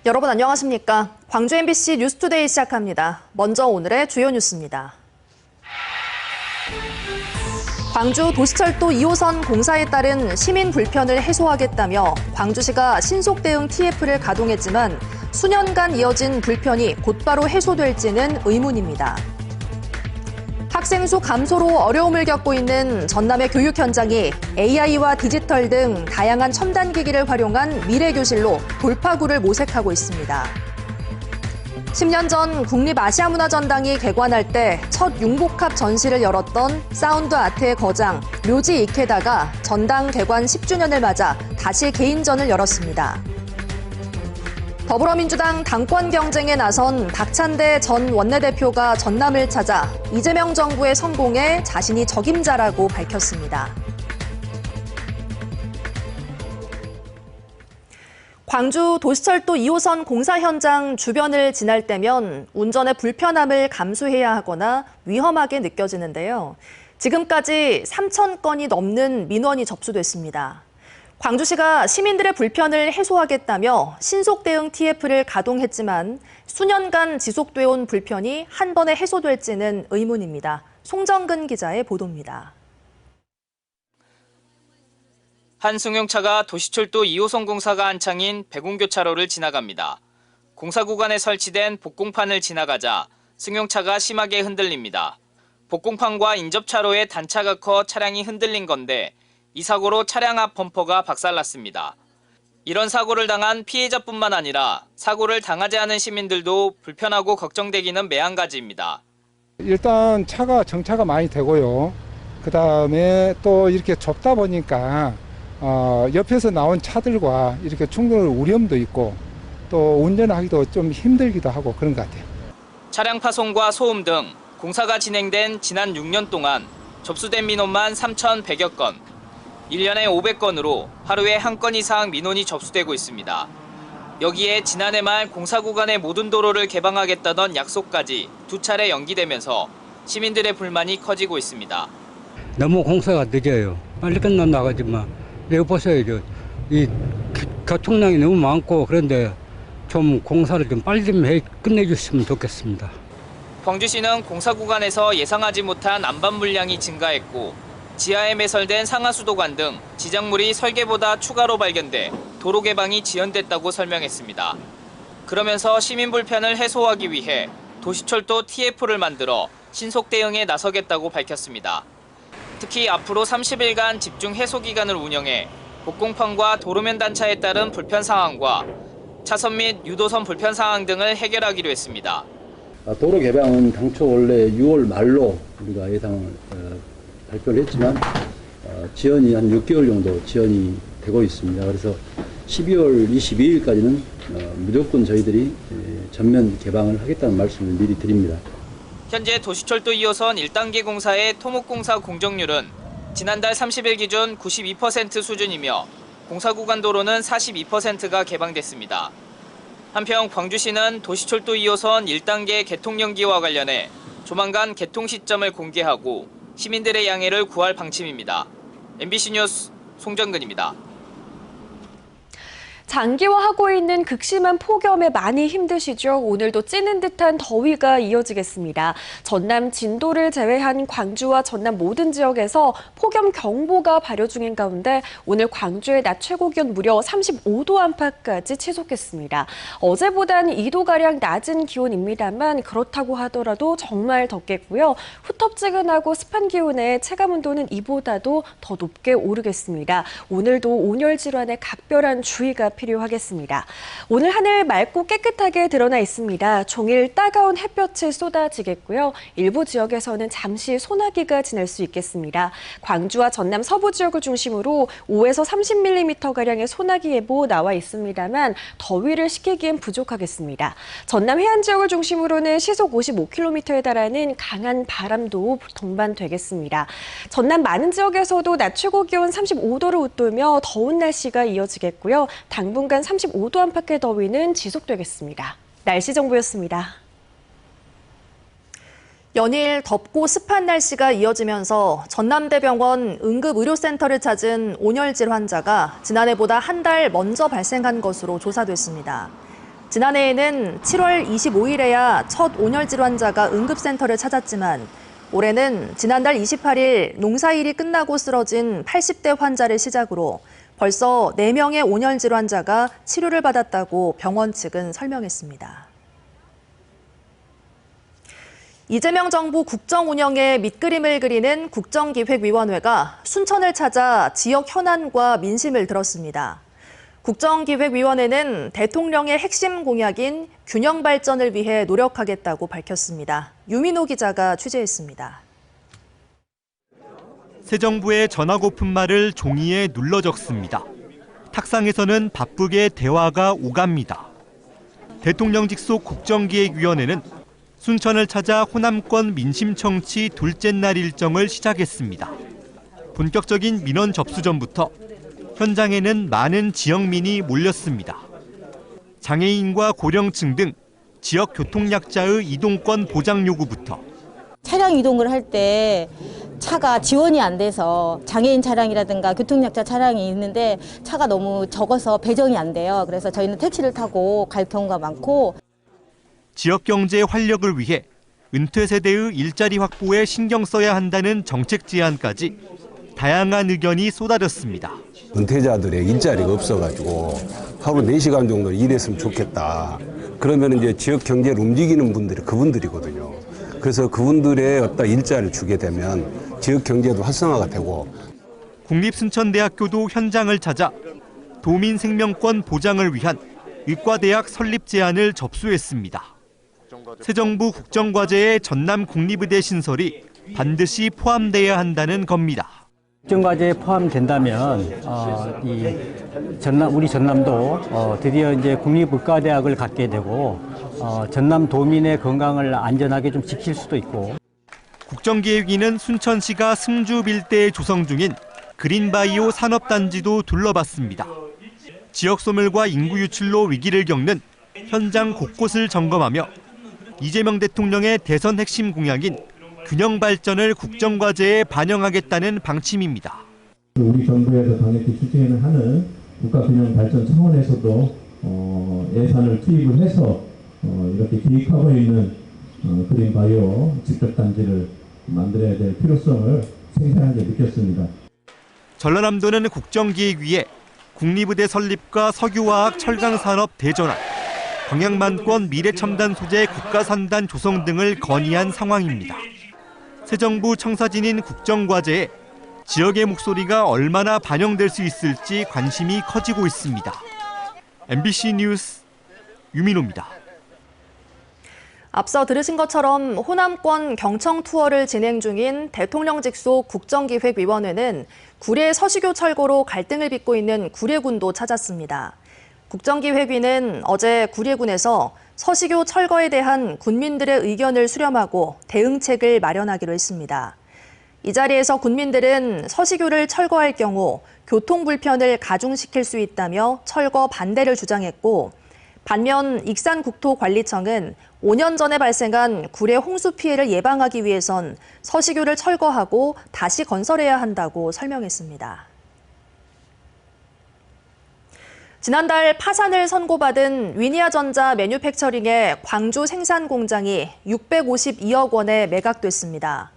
여러분 안녕하십니까? 광주 MBC 뉴스투데이 시작합니다. 먼저 오늘의 주요 뉴스입니다. 광주 도시철도 2호선 공사에 따른 시민 불편을 해소하겠다며 광주시가 신속 대응 TF를 가동했지만 수년간 이어진 불편이 곧바로 해소될지는 의문입니다. 학생 수 감소로 어려움을 겪고 있는 전남의 교육 현장이 AI와 디지털 등 다양한 첨단 기기를 활용한 미래교실로 돌파구를 모색하고 있습니다. 10년 전 국립아시아문화전당이 개관할 때 첫 융복합 전시를 열었던 사운드 아트의 거장 묘지 이케다가 전당 개관 10주년을 맞아 다시 개인전을 열었습니다. 더불어민주당 당권 경쟁에 나선 박찬대 전 원내대표가 전남을 찾아 이재명 정부의 성공에 자신이 적임자라고 밝혔습니다. 광주 도시철도 2호선 공사 현장 주변을 지날 때면 운전의 불편함을 감수해야 하거나 위험하게 느껴지는데요. 지금까지 3,000건이 넘는 민원이 접수됐습니다. 광주시가 시민들의 불편을 해소하겠다며 신속 대응 TF를 가동했지만 수년간 지속되어 온 불편이 한 번에 해소될지는 의문입니다. 송정근 기자의 보도입니다. 한 승용차가 도시철도 2호선 공사가 한창인 백운교차로를 지나갑니다. 공사 구간에 설치된 복공판을 지나가자 승용차가 심하게 흔들립니다. 복공판과 인접차로에 단차가 커 차량이 흔들린 건데 이 사고로 차량 앞 범퍼가 박살났습니다. 이런 사고를 당한 피해자뿐만 아니라 사고를 당하지 않은 시민들도 불편하고 걱정되기는 매한가지입니다. 일단 차가 정차가 많이 되고요. 그다음에 또 이렇게 좁다 보니까 옆에서 나온 차들과 이렇게 충돌 위험도 있고 또 운전하기도 좀 힘들기도 하고 그런 것 같아요. 차량 파손과 소음 등 공사가 진행된 지난 6년 동안 접수된 민원만 3,100여 건, 1년에 500건으로 하루에 한 건 이상 민원이 접수되고 있습니다. 여기에 지난해 말 공사 구간의 모든 도로를 개방하겠다던 약속까지 두 차례 연기되면서 시민들의 불만이 커지고 있습니다. 너무 공사가 늦어요. 빨리 끝난다가지만 이거 보셔야죠. 이 교통량이 너무 많고 그런데 좀 공사를 좀 빨리 좀 끝내주시면 좋겠습니다. 광주시는 공사 구간에서 예상하지 못한 안반 물량이 증가했고 지하에 매설된 상하수도관 등 지작물이 설계보다 추가로 발견돼 도로 개방이 지연됐다고 설명했습니다. 그러면서 시민 불편을 해소하기 위해 도시철도 TF를 만들어 신속 대응에 나서겠다고 밝혔습니다. 특히 앞으로 30일간 집중 해소 기간을 운영해 복공판과 도로면 단차에 따른 불편 상황과 차선 및 유도선 불편 상황 등을 해결하기로 했습니다. 도로 개방은 당초 원래 6월 말로 우리가 예상을 발표를 했지만 지연이 한 6개월 정도 지연이 되고 있습니다. 그래서 12월 22일까지는 무조건 저희들이 전면 개방을 하겠다는 말씀을 미리 드립니다. 현재 도시철도 2호선 1단계 공사의 토목공사 공정률은 지난달 30일 기준 92% 수준이며 공사 구간 도로는 42%가 개방됐습니다. 한편 광주시는 도시철도 2호선 1단계 개통 연기와 관련해 조만간 개통 시점을 공개하고 시민들의 양해를 구할 방침입니다. MBC 뉴스 송정근입니다. 장기화하고 있는 극심한 폭염에 많이 힘드시죠? 오늘도 찌는 듯한 더위가 이어지겠습니다. 전남 진도를 제외한 광주와 전남 모든 지역에서 폭염 경보가 발효 중인 가운데 오늘 광주의 낮 최고 기온 무려 35도 안팎까지 치솟겠습니다. 어제보단 2도가량 낮은 기온입니다만 그렇다고 하더라도 정말 덥겠고요. 후텁지근하고 습한 기온에 체감 온도는 이보다도 더 높게 오르겠습니다. 오늘도 온열 질환에 각별한 주의가 필요하겠습니다. 오늘 하늘 맑고 깨끗하게 드러나 있습니다. 종일 따가운 햇볕이 쏟아지겠고요. 일부 지역에서는 잠시 소나기가 지날 수 있겠습니다. 광주와 전남 서부 지역을 중심으로 5에서 30mm가량의 소나기 예보 나와 있습니다만 더위를 식히기엔 부족하겠습니다. 전남 해안 지역을 중심으로는 시속 55km에 달하는 강한 바람도 동반되겠습니다. 전남 많은 지역에서도 낮 최고 기온 35도를 웃돌며 더운 날씨가 이어지겠고요. 당분간 35도 안팎의 더위는 지속되겠습니다. 날씨 정보였습니다. 연일 덥고 습한 날씨가 이어지면서 전남대병원 응급의료센터를 찾은 온열질 환자가 지난해보다 한 달 먼저 발생한 것으로 조사됐습니다. 지난해에는 7월 25일에야 첫 온열 질환자가 응급센터를 찾았지만 올해는 지난달 28일 농사일이 끝나고 쓰러진 80대 환자를 시작으로 벌써 4명의 온열 질환자가 치료를 받았다고 병원 측은 설명했습니다. 이재명 정부 국정 운영의 밑그림을 그리는 국정기획위원회가 순천을 찾아 지역 현안과 민심을 들었습니다. 국정기획위원회는 대통령의 핵심 공약인 균형 발전을 위해 노력하겠다고 밝혔습니다. 유민호 기자가 취재했습니다. 새 정부의 전하고픈 말을 종이에 눌러 적습니다. 탁상에서는 바쁘게 대화가 오갑니다. 대통령 직속 국정기획위원회는 순천을 찾아 호남권 민심 청취 둘째 날 일정을 시작했습니다. 본격적인 민원 접수 전부터 현장에는 많은 지역민이 몰렸습니다. 장애인과 고령층 등 지역 교통약자의 이동권 보장 요구부터 차량 이동을 할 때 차가 지원이 안 돼서 장애인 차량이라든가 교통약자 차량이 있는데 차가 너무 적어서 배정이 안 돼요. 그래서 저희는 택시를 타고 갈 경우가 많고 지역 경제 활력을 위해 은퇴 세대의 일자리 확보에 신경 써야 한다는 정책 제안까지 다양한 의견이 쏟아졌습니다. 은퇴자들의 일자리가 없어가지고 하루 4시간 정도 일했으면 좋겠다. 그러면 이제 지역 경제를 움직이는 분들이 그분들이거든요. 그래서 그분들의 어떤 일자리를 주게 되면 지역 경제도 활성화가 되고 국립순천대학교도 현장을 찾아 도민 생명권 보장을 위한 의과대학 설립 제안을 접수했습니다. 새 정부 국정과제에 전남 국립의대 신설이 반드시 포함돼야 한다는 겁니다. 국정과제에 포함된다면 우리 전남도 드디어 이제 국립의과대학을 갖게 되고 전남 도민의 건강을 안전하게 좀 지킬 수도 있고. 국정기획위는 순천시가 승주 빌대에 조성 중인 그린바이오 산업단지도 둘러봤습니다. 지역 소멸과 인구 유출로 위기를 겪는 현장 곳곳을 점검하며 이재명 대통령의 대선 핵심 공약인 균형 발전을 국정과제에 반영하겠다는 방침입니다. 우리 정부에서 강력히 추진을 하는 국가균형 발전 차원에서도 예산을 투입을 해서 이렇게 기획하고 있는 그린바이오 직접단지를 만들어야 될 필요성을 생생하게 느꼈습니다. 전라남도는 국정기획위에 국립의대 설립과 석유화학 철강산업 대전환, 광양만권 미래첨단 소재 국가산단 조성 등을 건의한 상황입니다. 새 정부 청사진인 국정과제에 지역의 목소리가 얼마나 반영될 수 있을지 관심이 커지고 있습니다. MBC 뉴스 유민호입니다. 앞서 들으신 것처럼 호남권 경청 투어를 진행 중인 대통령 직속 국정기획위원회는 구례 서시교 철거로 갈등을 빚고 있는 구례군도 찾았습니다. 국정기획위는 어제 구례군에서 서시교 철거에 대한 군민들의 의견을 수렴하고 대응책을 마련하기로 했습니다. 이 자리에서 군민들은 서시교를 철거할 경우 교통 불편을 가중시킬 수 있다며 철거 반대를 주장했고, 반면 익산국토관리청은 5년 전에 발생한 구례 홍수 피해를 예방하기 위해선 서시교를 철거하고 다시 건설해야 한다고 설명했습니다. 지난달 파산을 선고받은 위니아전자 매뉴팩처링의 광주 생산 공장이 652억 원에 매각됐습니다.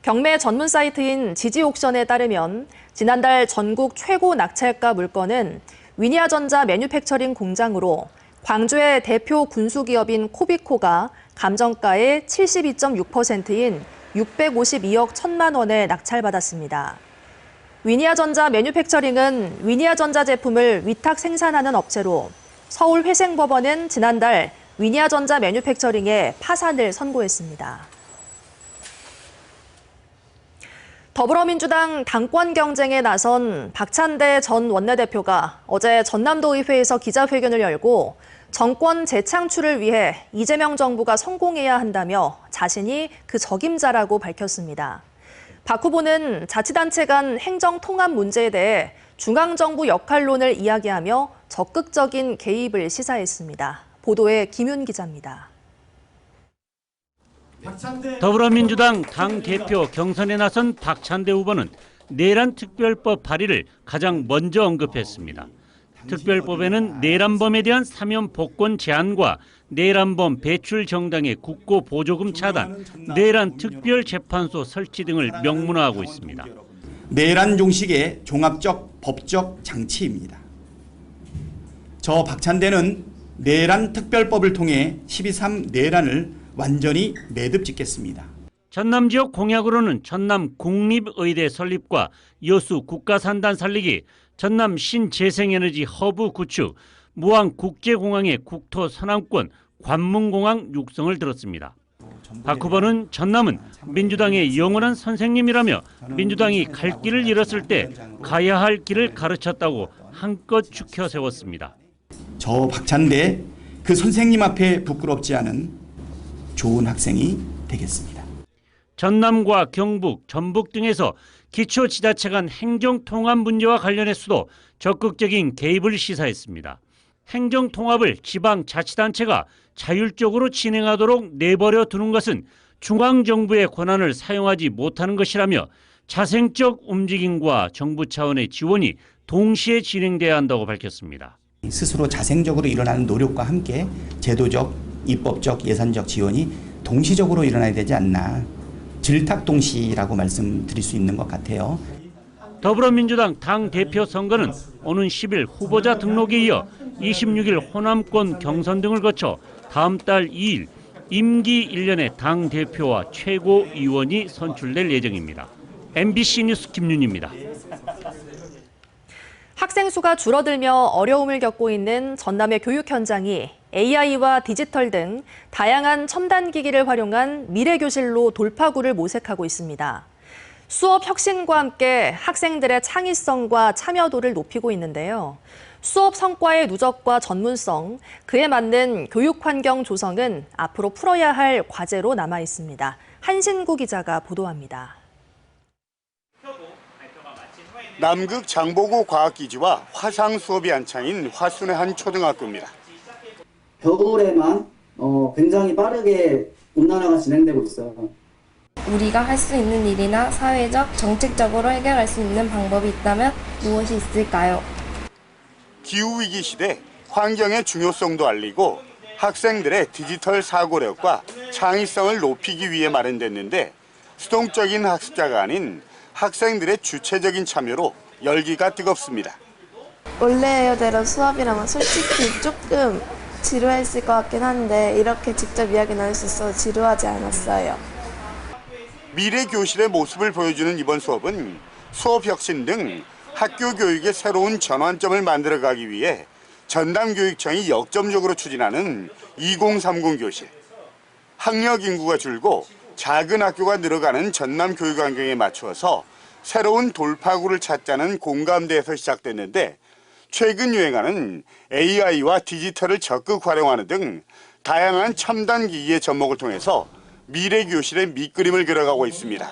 경매 전문 사이트인 지지옥션에 따르면 지난달 전국 최고 낙찰가 물건은 위니아전자 매뉴팩처링 공장으로 광주의 대표 군수기업인 코비코가 감정가의 72.6%인 652억 1천만 원에 낙찰받았습니다. 위니아전자 매뉴팩처링은 위니아전자 제품을 위탁 생산하는 업체로 서울회생법원은 지난달 위니아전자 매뉴팩처링의 파산을 선고했습니다. 더불어민주당 당권 경쟁에 나선 박찬대 전 원내대표가 어제 전남도의회에서 기자회견을 열고 정권 재창출을 위해 이재명 정부가 성공해야 한다며 자신이 그 적임자라고 밝혔습니다. 박 후보는 자치단체 간 행정통합 문제에 대해 중앙정부 역할론을 이야기하며 적극적인 개입을 시사했습니다. 보도에 김윤 기자입니다. 더불어민주당 당대표 경선에 나선 박찬대 후보는 내란 특별법 발의를 가장 먼저 언급했습니다. 특별법에는 내란범에 대한 사면 복권 제한과 내란범 배출 정당의 국고 보조금 차단, 내란 특별재판소 설치 등을 명문화하고 있습니다. 내란 종식의 종합적 법적 장치입니다. 저 박찬대는 내란 특별법을 통해 12.3 내란을 완전히 매듭 짓겠습니다. 전남 지역 공약으로는 전남 국립의대 설립과 여수 국가산단 살리기, 전남 신재생에너지 허브 구축, 무안 국제공항의 국토 선남권, 관문공항 육성을 들었습니다. 박 후보는 전남은 민주당의 영원한 선생님이라며 민주당이 갈 길을 잃었을 때 가야 할 길을 가르쳤다고 한껏 추켜 세웠습니다. 저 박찬대 그 선생님 앞에 부끄럽지 않은 좋은 학생이 되겠습니다. 전남과 경북, 전북 등에서 기초지자체 간 행정통합 문제와 관련해서도 적극적인 개입을 시사했습니다. 행정통합을 지방자치단체가 자율적으로 진행하도록 내버려 두는 것은 중앙정부의 권한을 사용하지 못하는 것이라며 자생적 움직임과 정부 차원의 지원이 동시에 진행돼야 한다고 밝혔습니다. 스스로 자생적으로 일어나는 노력과 함께 제도적, 입법적, 예산적 지원이 동시적으로 일어나야 되지 않나. 질탁동시라고 말씀드릴 수 있는 것 같아요. 더불어민주당 당대표 선거는 오는 10일 후보자 등록에 이어 26일 호남권 경선 등을 거쳐 다음 달 2일 임기 1년의 당대표와 최고위원이 선출될 예정입니다. MBC 뉴스 김윤희입니다. 학생 수가 줄어들며 어려움을 겪고 있는 전남의 교육 현장이 AI와 디지털 등 다양한 첨단 기기를 활용한 미래교실로 돌파구를 모색하고 있습니다. 수업 혁신과 함께 학생들의 창의성과 참여도를 높이고 있는데요. 수업 성과의 누적과 전문성, 그에 맞는 교육 환경 조성은 앞으로 풀어야 할 과제로 남아 있습니다. 한신구 기자가 보도합니다. 남극 장보고 과학기지와 화상 수업이 한창인 화순의 한 초등학교입니다. 겨울에만 굉장히 빠르게 온난화가 진행되고 있어요. 우리가 할 수 있는 일이나 사회적, 정책적으로 해결할 수 있는 방법이 있다면 무엇이 있을까요? 기후위기 시대 환경의 중요성도 알리고 학생들의 디지털 사고력과 창의성을 높이기 위해 마련됐는데 수동적인 학습자가 아닌 학생들의 주체적인 참여로 열기가 뜨겁습니다. 원래대로 수업이라면 솔직히 조금 지루했을 것 같긴 한데 이렇게 직접 이야기 나눌 수 있어서 지루하지 않았어요. 미래 교실의 모습을 보여주는 이번 수업은 수업 혁신 등 학교 교육의 새로운 전환점을 만들어가기 위해 전남교육청이 역점적으로 추진하는 2030 교실. 학력 인구가 줄고 작은 학교가 늘어가는 전남 교육 환경에 맞추어서 새로운 돌파구를 찾자는 공감대에서 시작됐는데 최근 유행하는 AI와 디지털을 적극 활용하는 등 다양한 첨단 기기의 접목을 통해서 미래 교실의 밑그림을 그려가고 있습니다.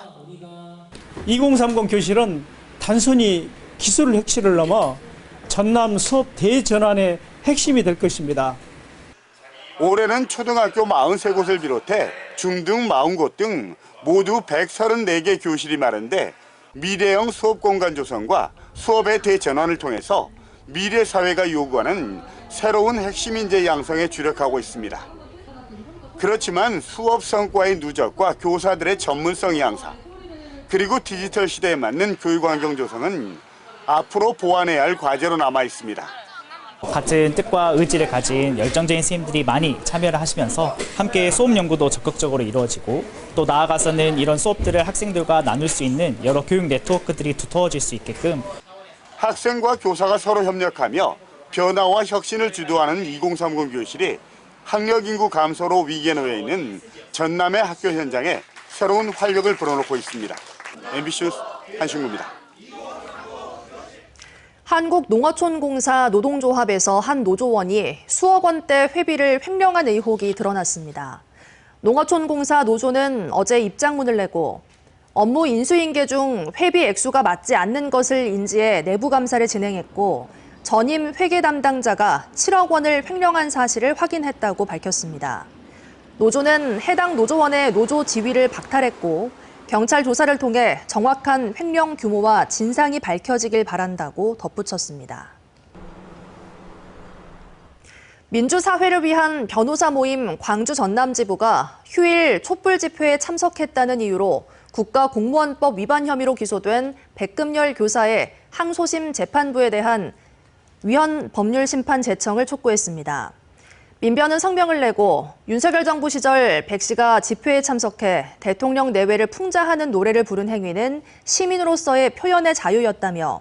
2030 교실은 단순히 기술 혁신을 넘어 전남 수업 대전환의 핵심이 될 것입니다. 올해는 초등학교 43곳을 비롯해 중등 40곳 등 모두 134개 교실이 마련돼 미래형 수업 공간 조성과 수업의 대전환을 통해서 미래 사회가 요구하는 새로운 핵심 인재 양성에 주력하고 있습니다. 그렇지만 수업 성과의 누적과 교사들의 전문성 향상, 그리고 디지털 시대에 맞는 교육 환경 조성은 앞으로 보완해야 할 과제로 남아 있습니다. 같은 뜻과 의지를 가진 열정적인 선생님들이 많이 참여를 하시면서 함께 수업 연구도 적극적으로 이루어지고 또 나아가서는 이런 수업들을 학생들과 나눌 수 있는 여러 교육 네트워크들이 두터워질 수 있게끔 학생과 교사가 서로 협력하며 변화와 혁신을 주도하는 2030 교실이 학력 인구 감소로 위기에 놓여 있는 전남의 학교 현장에 새로운 활력을 불어넣고 있습니다. MBC 뉴스 한신구입니다. 한국농어촌공사 노동조합에서 한 노조원이 수억 원대 회비를 횡령한 의혹이 드러났습니다. 농어촌공사 노조는 어제 입장문을 내고 업무 인수인계 중 회비 액수가 맞지 않는 것을 인지해 내부 감사를 진행했고 전임 회계 담당자가 7억 원을 횡령한 사실을 확인했다고 밝혔습니다. 노조는 해당 노조원의 노조 지위를 박탈했고 경찰 조사를 통해 정확한 횡령 규모와 진상이 밝혀지길 바란다고 덧붙였습니다. 민주사회를 위한 변호사 모임 광주 전남지부가 휴일 촛불 집회에 참석했다는 이유로 국가공무원법 위반 혐의로 기소된 백금열 교사의 항소심 재판부에 대한 위헌 법률 심판 제청을 촉구했습니다. 민변은 성명을 내고 윤석열 정부 시절 백 씨가 집회에 참석해 대통령 내외를 풍자하는 노래를 부른 행위는 시민으로서의 표현의 자유였다며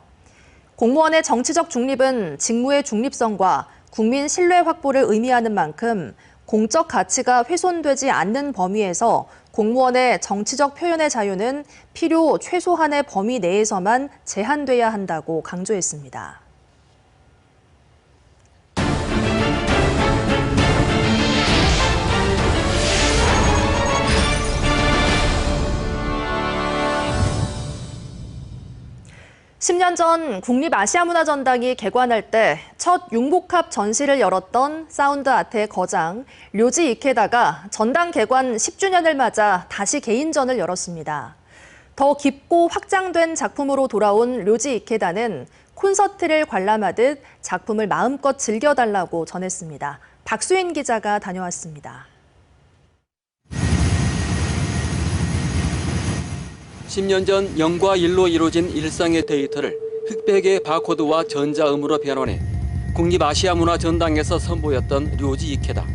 공무원의 정치적 중립은 직무의 중립성과 국민 신뢰 확보를 의미하는 만큼 공적 가치가 훼손되지 않는 범위에서 공무원의 정치적 표현의 자유는 필요 최소한의 범위 내에서만 제한돼야 한다고 강조했습니다. (10년) 전 국립아시아문화전당이 개관할 때 첫 융복합 전시를 열었던 사운드 아트의 거장 료지 이케다가 전당 개관 10주년을 맞아 다시 개인전을 열었습니다. 더 깊고 확장된 작품으로 돌아온 료지 이케다는 콘서트를 관람하듯 작품을 마음껏 즐겨달라고 전했습니다. 박수인 기자가 다녀왔습니다. 10년 전 0과 1로 이루어진 일상의 데이터를 흑백의 바코드와 전자음으로 변환해 국립아시아문화전당에서 선보였던 료지 이케다.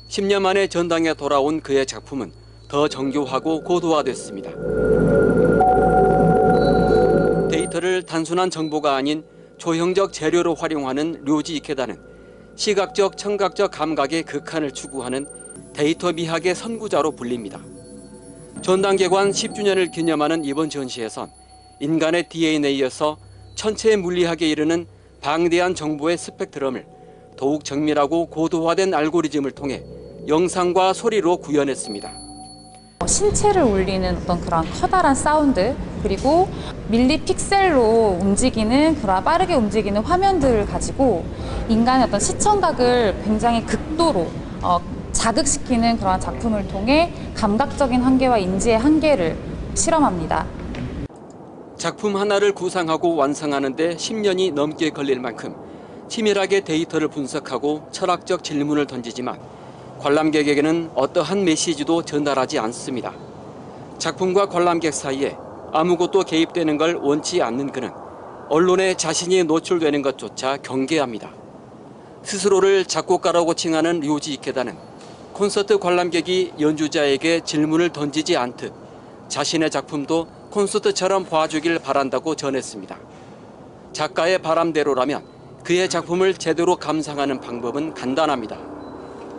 10년 만에 전당에 돌아온 그의 작품은 더 정교하고 고도화됐습니다. 데이터를 단순한 정보가 아닌 조형적 재료로 활용하는 료지 이케다는 시각적, 청각적 감각의 극한을 추구하는 데이터 미학의 선구자로 불립니다. 전당 개관 10주년을 기념하는 이번 전시에선 인간의 DNA에서 천체 물리학에 이르는 방대한 정보의 스펙트럼을 더욱 정밀하고 고도화된 알고리즘을 통해 영상과 소리로 구현했습니다. 신체를 울리는 어떤 그런 커다란 사운드, 그리고 밀리픽셀로 움직이는 그런 빠르게 움직이는 화면들을 가지고 인간의 어떤 시청각을 굉장히 극도로 자극시키는 그런 작품을 통해 감각적인 한계와 인지의 한계를 실험합니다. 작품 하나를 구상하고 완성하는 데 10년이 넘게 걸릴 만큼 치밀하게 데이터를 분석하고 철학적 질문을 던지지만 관람객에게는 어떠한 메시지도 전달하지 않습니다. 작품과 관람객 사이에 아무것도 개입되는 걸 원치 않는 그는 언론에 자신이 노출되는 것조차 경계합니다. 스스로를 작곡가라고 칭하는 료지 이케다는 콘서트 관람객이 연주자에게 질문을 던지지 않듯 자신의 작품도 콘서트처럼 봐주길 바란다고 전했습니다. 작가의 바람대로라면 그의 작품을 제대로 감상하는 방법은 간단합니다.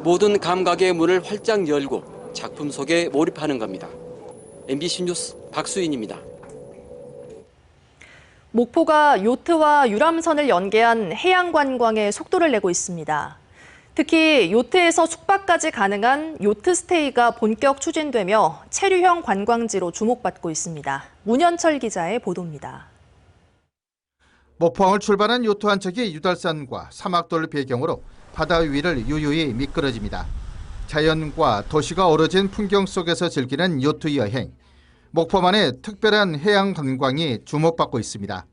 모든 감각의 문을 활짝 열고 작품 속에 몰입하는 겁니다. MBC 뉴스 박수인입니다. 목포가 요트와 유람선을 연계한 해양 관광에 속도를 내고 있습니다. 특히 요트에서 숙박까지 가능한 요트 스테이가 본격 추진되며 체류형 관광지로 주목받고 있습니다. 문현철 기자의 보도입니다. 목포항을 출발한 요트 한 척이 유달산과 사막도를 배경으로 바다 위를 유유히 미끄러집니다. 자연과 도시가 어우러진 풍경 속에서 즐기는 요트 여행. 목포만의 특별한 해양 관광이 주목받고 있습니다.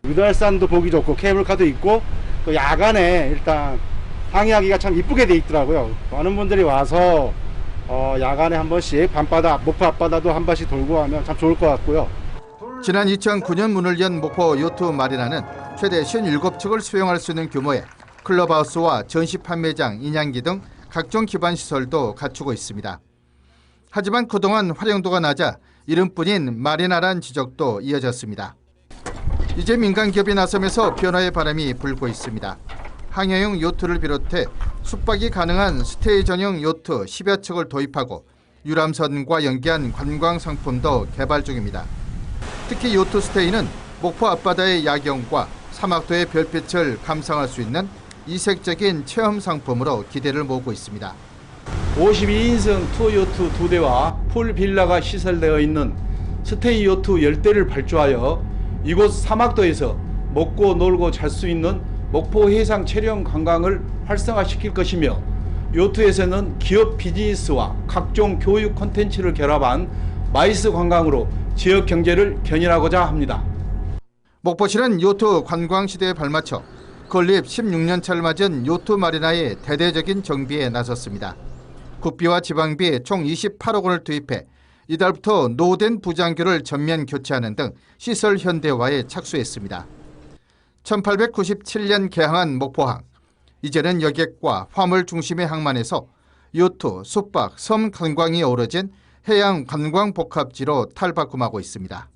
유달산도 보기 좋고 케이블카도 있고 또 야간에 일단 항해하기가 참 이쁘게 돼 있더라고요. 많은 분들이 와서 야간에 한 번씩 밤바다, 목포 앞바다도 한 번씩 돌고 하면 참 좋을 것 같고요. 지난 2009년 문을 연 목포 요트 마리나는 최대 57척을 수용할 수 있는 규모의 클럽하우스와 전시 판매장, 인양기 등 각종 기반 시설도 갖추고 있습니다. 하지만 그동안 활용도가 낮아 이름뿐인 마리나란 지적도 이어졌습니다. 이제 민간 기업이 나서면서 변화의 바람이 불고 있습니다. 항해용 요트를 비롯해 숙박이 가능한 스테이 전용 요트 10여 척을 도입하고 유람선과 연계한 관광 상품도 개발 중입니다. 특히 요트 스테이는 목포 앞바다의 야경과 사막도의 별빛을 감상할 수 있는 이색적인 체험 상품으로 기대를 모으고 있습니다. 52인승 투어 요트 2대와 풀 빌라가 시설되어 있는 스테이 요트 10대를 발주하여 이곳 사막도에서 먹고 놀고 잘 수 있는 목포 해상 체험 관광을 활성화시킬 것이며 요트에서는 기업 비즈니스와 각종 교육 콘텐츠를 결합한 마이스 관광으로 지역 경제를 견인하고자 합니다. 목포시는 요트 관광 시대에 발맞춰 건립 16년 차를 맞은 요트 마리나의 대대적인 정비에 나섰습니다. 국비와 지방비 총 28억 원을 투입해 이달부터 노후된 부장교를 전면 교체하는 등 시설 현대화에 착수했습니다. 1897년 개항한 목포항. 이제는 여객과 화물 중심의 항만에서 요트, 숙박, 섬 관광이 어우러진 해양 관광 복합지로 탈바꿈하고 있습니다.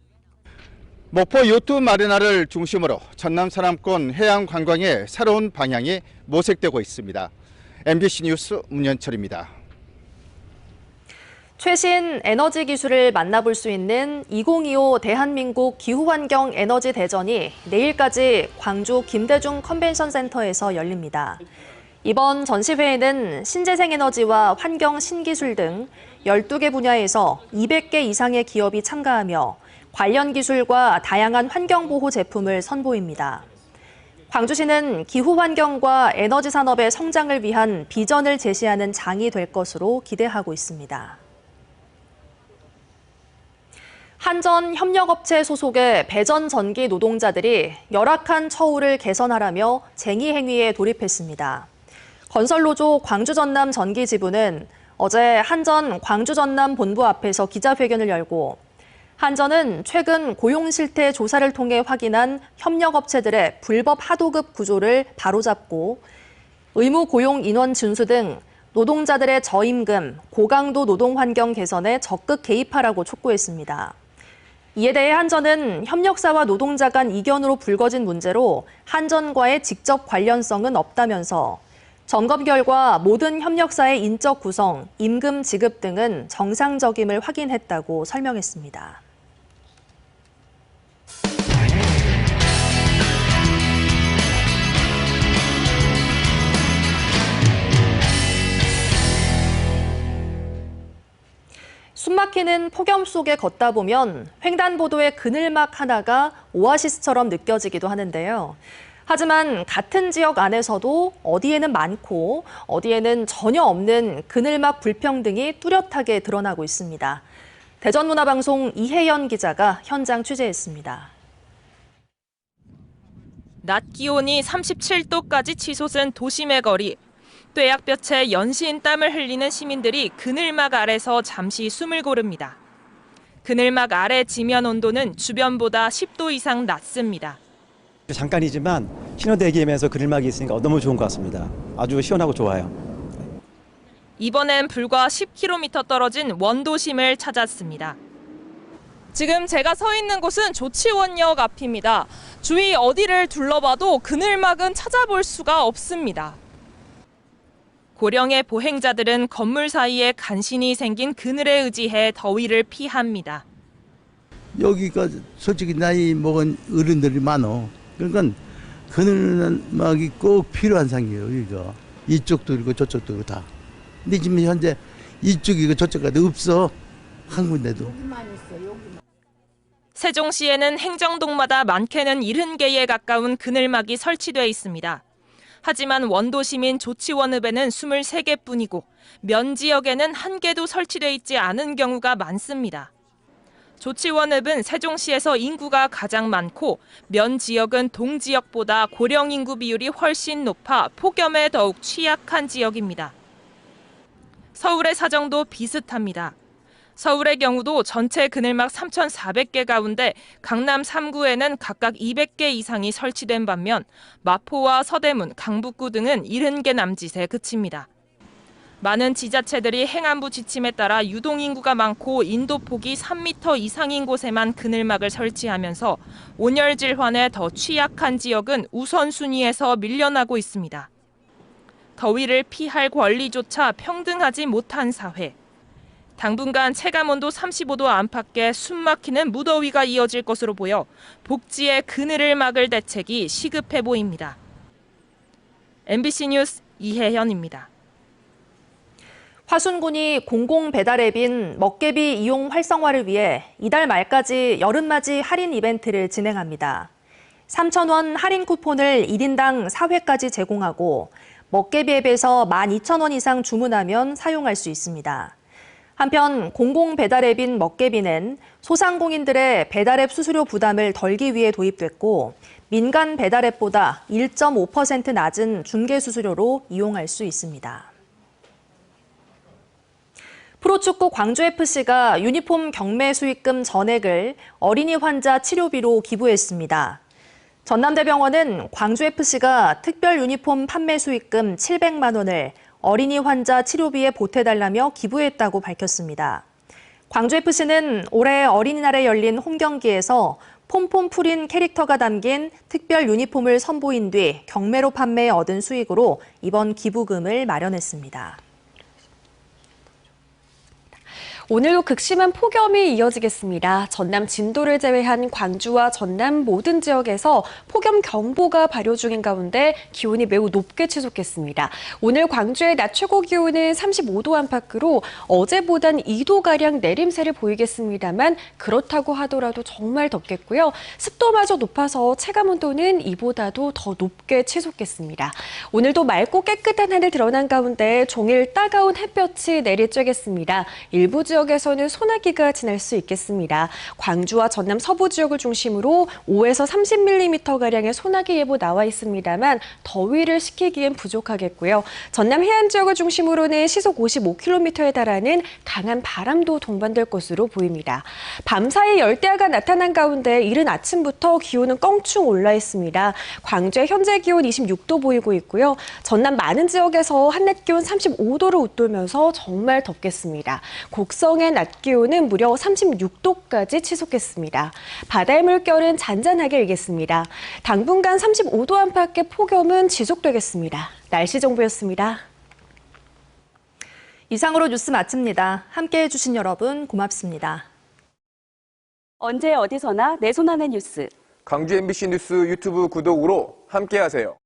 목포 요트 마리나를 중심으로 전남 서남권 해양 관광의 새로운 방향이 모색되고 있습니다. MBC 뉴스 문현철입니다. 최신 에너지 기술을 만나볼 수 있는 2025 대한민국 기후환경 에너지 대전이 내일까지 광주 김대중 컨벤션 센터에서 열립니다. 이번 전시회에는 신재생 에너지와 환경 신기술 등 12개 분야에서 200개 이상의 기업이 참가하며 관련 기술과 다양한 환경보호 제품을 선보입니다. 광주시는 기후환경과 에너지 산업의 성장을 위한 비전을 제시하는 장이 될 것으로 기대하고 있습니다. 한전 협력업체 소속의 배전 전기 노동자들이 열악한 처우를 개선하라며 쟁의 행위에 돌입했습니다. 건설노조 광주전남 전기지부는 어제 한전 광주전남 본부 앞에서 기자회견을 열고 한전은 최근 고용 실태 조사를 통해 확인한 협력업체들의 불법 하도급 구조를 바로잡고 의무 고용 인원 준수 등 노동자들의 저임금, 고강도 노동 환경 개선에 적극 개입하라고 촉구했습니다. 이에 대해 한전은 협력사와 노동자 간 이견으로 불거진 문제로 한전과의 직접 관련성은 없다면서 점검 결과 모든 협력사의 인적 구성, 임금 지급 등은 정상적임을 확인했다고 설명했습니다. 숨막히는 폭염 속에 걷다 보면 횡단보도의 그늘막 하나가 오아시스처럼 느껴지기도 하는데요. 하지만 같은 지역 안에서도 어디에는 많고 어디에는 전혀 없는 그늘막 불평등이 뚜렷하게 드러나고 있습니다. 대전문화방송 이혜연 기자가 현장 취재했습니다. 낮 기온이 37도까지 치솟은 도심의 거리. 뙤약볕에 연신 땀을 흘리는 시민들이 그늘막 아래서 잠시 숨을 고릅니다. 그늘막 아래 지면 온도는 주변보다 10도 이상 낮습니다. 잠깐이지만 신호대기면서 그늘막이 있으니까 너무 좋은 것 같습니다. 아주 시원하고 좋아요. 이번엔 불과 10km 떨어진 원도심을 찾았습니다. 지금 제가 서 있는 곳은 조치원역 앞입니다. 주위 어디를 둘러봐도 그늘막은 찾아볼 수가 없습니다. 고령의 보행자들은 건물 사이에 간신히 생긴 그늘에 의지해 더위를 피합니다. 여기가 솔직히 나이 먹은 어른들이 많어. 그러니까 그늘막이 꼭 필요한 상이에요. 여기가 이쪽도 그렇고 저쪽도 그렇고 다. 근데 지금 현재 이쪽이고 저쪽까지 없어. 한 군데도. 세종시에는 행정동마다 많게는 70개에 가까운 그늘막이 설치돼 있습니다. 하지만 원도시민 조치원읍에는 23개뿐이고 면 지역에는 1개도 설치돼 있지 않은 경우가 많습니다. 조치원읍은 세종시에서 인구가 가장 많고 면 지역은 동 지역보다 고령 인구 비율이 훨씬 높아 폭염에 더욱 취약한 지역입니다. 서울의 사정도 비슷합니다. 서울의 경우도 전체 그늘막 3,400개 가운데 강남 3구에는 각각 200개 이상이 설치된 반면 마포와 서대문, 강북구 등은 70개 남짓에 그칩니다. 많은 지자체들이 행안부 지침에 따라 유동인구가 많고 인도폭이 3m 이상인 곳에만 그늘막을 설치하면서 온열 질환에 더 취약한 지역은 우선순위에서 밀려나고 있습니다. 더위를 피할 권리조차 평등하지 못한 사회. 당분간 체감온도 35도 안팎의 숨막히는 무더위가 이어질 것으로 보여 복지의 그늘을 막을 대책이 시급해 보입니다. MBC 뉴스 이혜연입니다. 화순군이 공공 배달 앱인 먹개비 이용 활성화를 위해 이달 말까지 여름맞이 할인 이벤트를 진행합니다. 3,000원 할인 쿠폰을 1인당 4회까지 제공하고 먹개비 앱에서 12,000원 이상 주문하면 사용할 수 있습니다. 한편 공공 배달 앱인 먹개비는 소상공인들의 배달 앱 수수료 부담을 덜기 위해 도입됐고 민간 배달앱보다 1.5% 낮은 중개수수료로 이용할 수 있습니다. 프로축구 광주FC가 유니폼 경매 수익금 전액을 어린이 환자 치료비로 기부했습니다. 전남대병원은 광주FC가 특별 유니폼 판매 수익금 700만 원을 어린이 환자 치료비에 보태달라며 기부했다고 밝혔습니다. 광주FC는 올해 어린이날에 열린 홈경기에서 폼폼 풀인 캐릭터가 담긴 특별 유니폼을 선보인 뒤 경매로 판매해 얻은 수익으로 이번 기부금을 마련했습니다. 오늘도 극심한 폭염이 이어지겠습니다. 전남 진도를 제외한 광주와 전남 모든 지역에서 폭염경보가 발효 중인 가운데 기온이 매우 높게 치솟겠습니다. 오늘 광주의 낮 최고 기온은 35도 안팎으로 어제보단 2도가량 내림세를 보이겠습니다만 그렇다고 하더라도 정말 덥겠고요. 습도마저 높아서 체감온도는 이보다도 더 높게 치솟겠습니다. 오늘도 맑고 깨끗한 하늘 드러난 가운데 종일 따가운 햇볕이 내리쬐겠습니다. 일부 지역에서는 소나기가 지날 수 있겠습니다. 광주와 전남 서부 지역을 중심으로 5에서 30mm가량의 소나기 예보 나와 있습니다만 더위를 식히기엔 부족하겠고요. 전남 해안 지역을 중심으로는 시속 55km에 달하는 강한 바람도 동반될 것으로 보입니다. 밤사이 열대야가 나타난 가운데 이른 아침부터 기온은 껑충 올라 있습니다. 광주의 현재 기온 26도 보이고 있고요. 전남 많은 지역에서 한낮 기온 35도를 웃돌면서 정말 덥겠습니다. 곡성의 낮 기온은 무려 36도까지 치솟겠습니다. 바다의 물결은 잔잔하게 일겠습니다. 당분간 35도 안팎의 폭염은 지속되겠습니다. 날씨 정보였습니다. 이상으로 뉴스 마칩니다. 함께해 주신 여러분 고맙습니다. 언제 어디서나 내 손 안의 뉴스. 광주 MBC 뉴스 유튜브 구독으로 함께하세요.